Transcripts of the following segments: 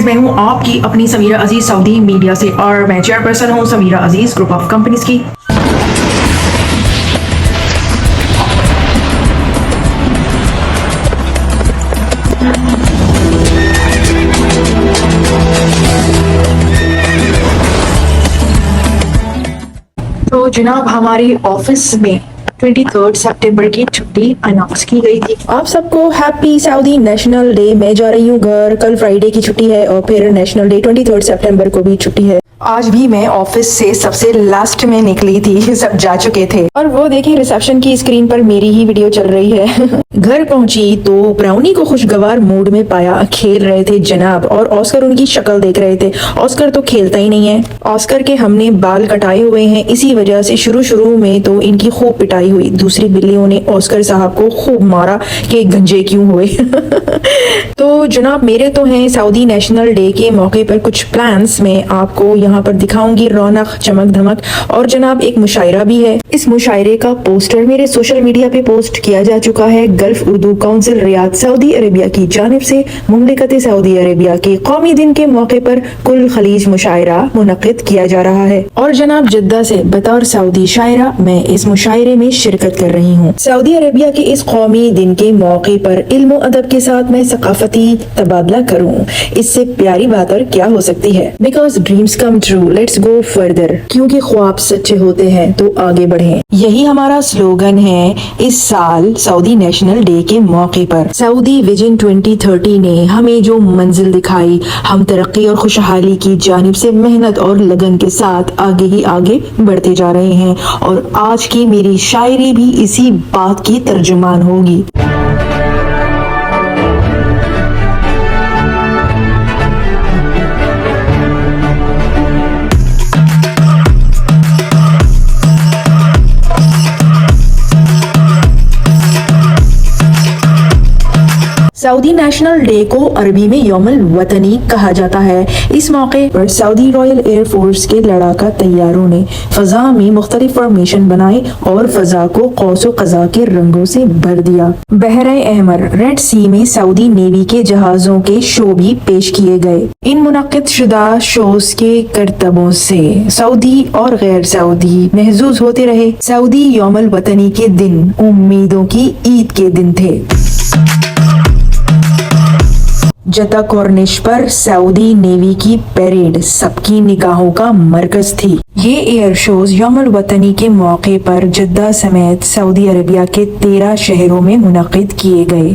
میں ہوں آپ کی اپنی سمیرہ عزیز سعودی میڈیا سے، اور میں چیئر پرسن ہوں سمیرہ عزیز گروپ آف کمپنیز کی۔ تو جناب ہمارے آفس میں 23 سپٹمبر کی چھٹی اناؤنس کی گئی تھی۔ آپ سب کو ہیپی سعودی نیشنل ڈے۔ میں جا رہی ہوں گھر، کل فرائیڈے کی چھٹی ہے اور پھر نیشنل ڈے 23 سپٹمبر کو بھی چھٹی ہے۔ آج بھی میں آفس سے سب سے لاسٹ میں نکلی تھی، سب جا چکے تھے، اور وہ دیکھیں ریسپشن کی اسکرین پر میری ہی ویڈیو چل رہی ہے۔ گھر پہنچی تو براؤنی کو خوشگوار موڈ میں پایا، کھیل رہے تھے جناب، اور آسکر ان کی شکل دیکھ رہے تھے۔ آسکر تو کھیلتا ہی نہیں ہے، آسکر کے ہم نے بال کٹائے ہوئے ہیں، اسی وجہ سے شروع میں تو ان کی خوب پٹائی ہوئی، دوسری بلیوں نے آسکر صاحب کو خوب مارا کہ گنجے کیوں ہوئے۔ تو جناب میرے تو ہیں سعودی نیشنل ڈے کے موقع پر کچھ پلانس، میں آپ کو یہاں پر دکھاؤں گی رونق چمک دھمک، اور جناب ایک مشاعرہ بھی ہے۔ اس مشاعرے کا پوسٹر میرے سوشل میڈیا پہ پوسٹ کیا جا چکا ہے۔ گلف اردو کونسل ریاض سعودی عربیہ کی جانب سے مملکت سعودی عربیہ کے قومی دن کے موقع پر کل خلیج مشاعرہ منعقد کیا جا رہا ہے، اور جناب جدہ سے بطور سعودی شاعرہ میں اس مشاعرے میں شرکت کر رہی ہوں۔ سعودی عربیہ کے اس قومی دن کے موقع پر علم و ادب کے ساتھ میں ثقافتی تبادلہ کروں، اس سے پیاری بات اور کیا ہو سکتی ہے۔ Because dreams come true, let's go further, کیونکہ خواب سچے ہوتے ہیں تو آگے بڑھیں، یہی ہمارا سلوگن ہے اس سال سعودی نیشنل ڈے کے موقع پر۔ سعودی ویژن 2030 نے ہمیں جو منزل دکھائی، ہم ترقی اور خوشحالی کی جانب سے محنت اور لگن کے ساتھ آگے ہی آگے بڑھتے جا رہے ہیں، اور آج کی میری شاعری بھی اسی بات کی ترجمان ہوگی۔ سعودی نیشنل ڈے کو عربی میں یوم الوطنی کہا جاتا ہے۔ اس موقع پر سعودی رائل ایئر فورس کے لڑاکا طیاروں نے فضا میں مختلف فارمیشن بنائے اور فضا کو قوس و قزح کے رنگوں سے بھر دیا۔ بحر احمر ریڈ سی میں سعودی نیوی کے جہازوں کے شو بھی پیش کیے گئے۔ ان منعقد شدہ شوز کے کرتبوں سے سعودی اور غیر سعودی محظوظ ہوتے رہے۔ سعودی یوم الوطنی کے دن امیدوں کی عید کے دن تھے۔ جدہ کورنش پر سعودی نیوی کی پیریڈ سب کی نگاہوں کا مرکز تھی۔ یہ ایئر شوز یوم الوطنی کے موقع پر جدہ سمیت سعودی عربیہ کے 13 شہروں میں منعقد کیے گئے۔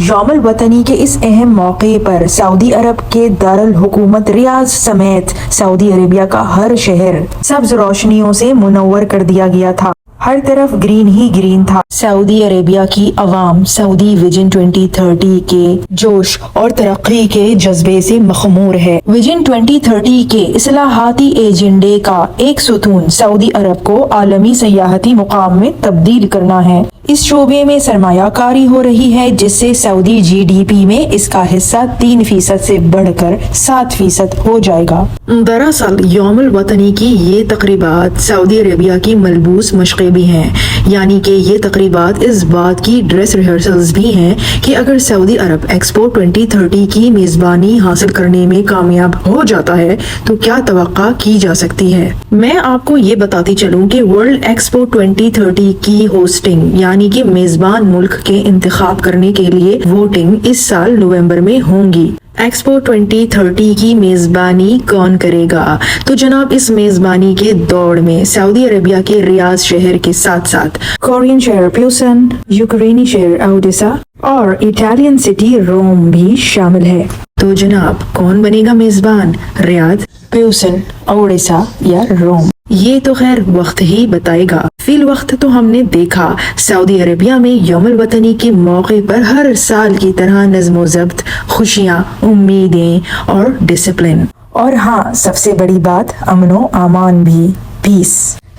یوم الوطنی کے اس اہم موقع پر سعودی عرب کے دارالحکومت ریاض سمیت سعودی عربیہ کا ہر شہر سبز روشنیوں سے منور کر دیا گیا تھا، ہر طرف گرین ہی گرین تھا۔ سعودی عربیہ کی عوام سعودی ویژن 2030 کے جوش اور ترقی کے جذبے سے مخمور ہے۔ ویژن 2030 کے اصلاحاتی ایجنڈے کا ایک ستون سعودی عرب کو عالمی سیاحتی مقام میں تبدیل کرنا ہے۔ اس شعبے میں سرمایہ کاری ہو رہی ہے، جس سے سعودی جی ڈی پی میں اس کا حصہ 3% سے بڑھ کر 7% ہو جائے گا۔ دراصل یوم الوطنی کی یہ تقریبات سعودی عربیہ کی ملبوس مشقیں بھی ہیں، یعنی کہ یہ تقریبات اس بات کی ڈریس ریہرسلز بھی ہیں کہ اگر سعودی عرب ایکسپو 2030 کی میزبانی حاصل کرنے میں کامیاب ہو جاتا ہے تو کیا توقع کی جا سکتی ہے۔ میں آپ کو یہ بتاتی چلوں کہ ورلڈ ایکسپو 2030 کی ہوسٹنگ یعنی کہ میزبان ملک کے انتخاب کرنے کے لیے ووٹنگ اس سال نومبر میں ہوں گی۔ ایکسپو 2030 کی میزبانی کون کرے گا؟ تو جناب اس میزبانی کے دوڑ میں سعودی عربیہ کے ریاض شہر کے ساتھ ساتھ کورین شہر پیوسن، یوکرینی شہر اوڈیسا اور اٹالین سٹی روم بھی شامل ہے۔ تو جناب کون بنے گا میزبان؟ ریاض، پیوسن، اوڈیسا یا روم؟ یہ تو خیر وقت ہی بتائے گا۔ فی الوقت تو ہم نے دیکھا سعودی عربیہ میں یوم الوطنی کے موقع پر ہر سال کی طرح نظم و ضبط، خوشیاں، امیدیں اور ڈسپلن، اور ہاں سب سے بڑی بات امن و امان بھی، پیس۔